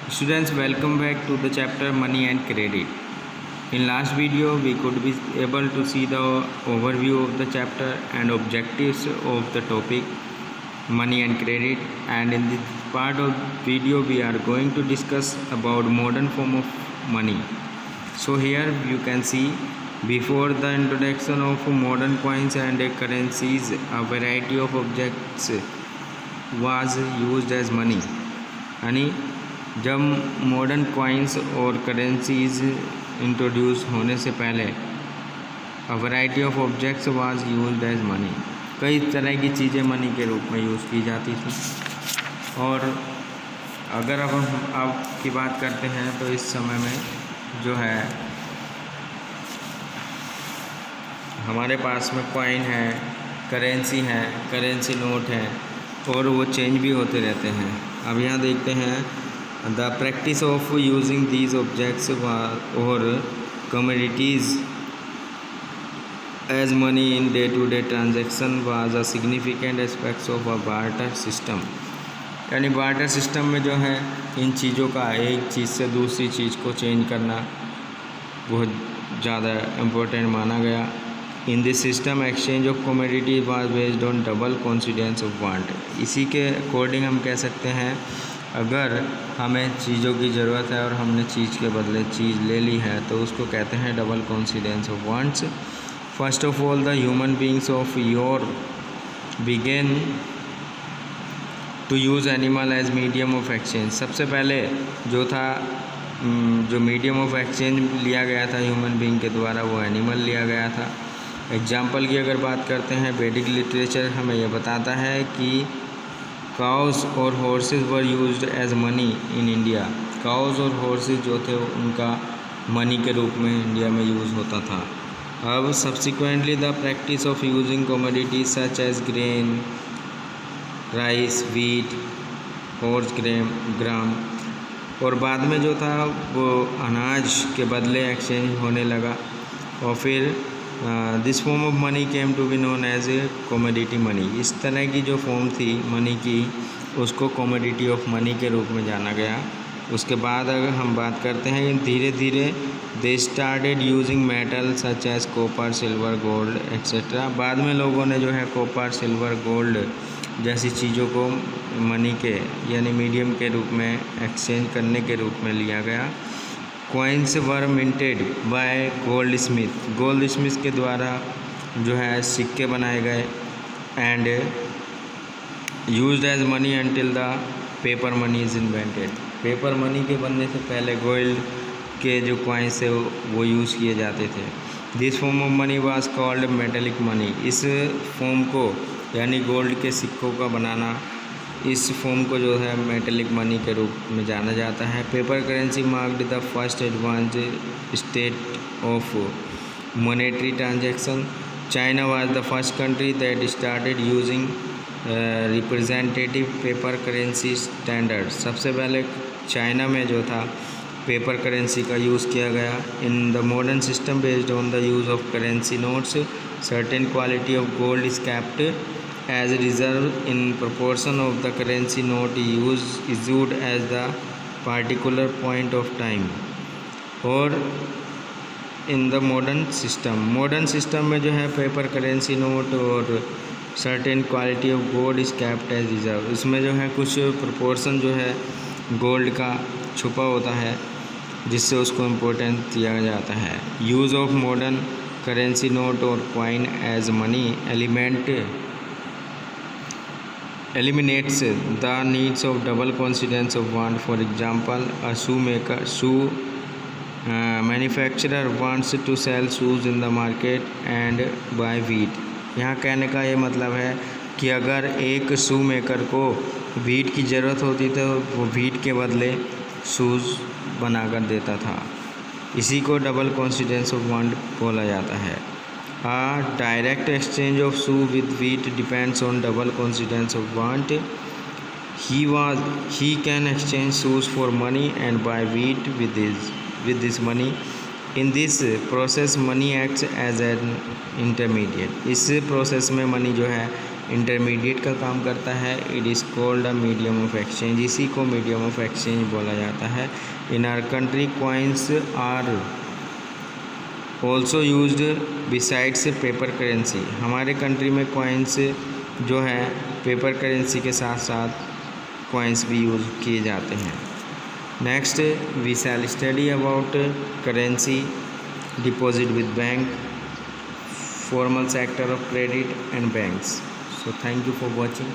Students, welcome back to the chapter Money and Credit. In last video, we could be able to see the overview of the chapter and objectives of the topic Money and Credit. And in this part of video, we are going to discuss about modern form of money. So here you can see before the introduction of modern coins and currencies, a variety of objects was used as money. यानी जब modern coins और currencies introduce होने से पहले a variety of objects was used as money, कई तरह की चीज़ें मनी के रूप में यूज़ की जाती थी। और अगर अब हम की बात करते हैं तो इस समय में जो है हमारे पास में कॉइन है, करेंसी नोट है और वो चेंज भी होते रहते हैं। अब यहाँ देखते हैं the practice of using these objects और commodities as money in day to day transaction was a significant aspects of a barter system. यानी बार्टर सिस्टम में जो है इन चीज़ों का एक चीज़ से दूसरी चीज़ को चेंज करना बहुत ज़्यादा इम्पोर्टेंट माना गया। In this system exchange of commodity was based on double coincidence of want. इसी के अकॉर्डिंग हम कह सकते हैं अगर हमें चीज़ों की ज़रूरत है और हमने चीज़ के बदले चीज़ ले ली है तो उसको कहते हैं double coincidence of wants. First of all the human beings of yore began to use animal as medium of exchange. सबसे पहले जो था जो मीडियम ऑफ एक्सचेंज लिया गया था ह्यूमन बींग के द्वारा वो एनिमल लिया गया था। एग्जाम्पल की अगर बात करते हैं वैदिक लिटरेचर हमें यह बताता है कि काउस और horses were used as money in India. Cows और हॉर्सेस जो थे उनका मनी के रूप में इंडिया में यूज़ होता था। अब subsequently the practice of using commodities such as grain, rice, wheat, horse gram और बाद में जो था वो अनाज के बदले एक्सचेंज होने लगा और फिर this form of money came to be known as a commodity money. इस तरह की जो फॉर्म थी मनी की उसको कमोडिटी ऑफ मनी के रूप में जाना गया। उसके बाद अगर हम बात करते हैं धीरे धीरे they started using metal such as copper, silver, gold etcetera. बाद में लोगों ने जो है कॉपर, सिल्वर, गोल्ड जैसी चीज़ों को मनी के यानी मीडियम के रूप में एक्सचेंज करने के रूप में लिया गया। Coins were minted by goldsmith के द्वारा जो है सिक्के बनाए गए and used as money until the paper money is invented. Paper money के बनने से पहले गोल्ड के जो कॉइन्स है वो यूज़ किए जाते थे। This form of money was called metallic money. इस फॉर्म को यानी गोल्ड के सिक्कों का बनाना इस फॉर्म को जो है मेटेलिक मनी के रूप में जाना जाता है। Paper currency marked the first advance state of monetary transaction. China was the first country that started using representative paper currency standard. सबसे पहले चाइना में जो था पेपर करेंसी का यूज़ किया गया। In the modern system based on the use of currency notes certain quality of gold is kept as a reserve in proportion of the currency note issued as the particular point of time। और in the modern system में जो है paper currency note और certain quality of gold is kept as reserve. इसमें जो है कुछ proportion जो है गोल्ड का छुपा होता है जिससे उसको इम्पोर्टेंस दिया जाता है। Use of modern currency note और coin as money eliminates the needs of double coincidence of want। For example, a shoe manufacturer wants to sell shoes in the market and buy wheat। यहाँ कहने का ये मतलब है कि अगर एक शू मेकर को व्हीट की ज़रूरत होती तो वो व्हीट के बदले शूज़ बनाकर देता था। इसी को डबल कोइंसिडेंस ऑफ वांट बोला जाता है। A direct exchange of shoe with wheat depends on double coincidence of want। He can exchange shoes for money and buy wheat with this money। In this process money acts as an intermediate। इस process में money जो है intermediate का काम करता है। It is called a medium of exchange, इसी को मीडियम ऑफ एक्सचेंज बोला जाता है। In our country coins are also used besides paper currency, हमारे कंट्री में कॉइन्स जो है पेपर करेंसी के साथ साथ कॉइन्स भी यूज़ किए जाते हैं। Next we shall study about currency, deposit with bank, formal sector of credit and banks. So thank you for watching.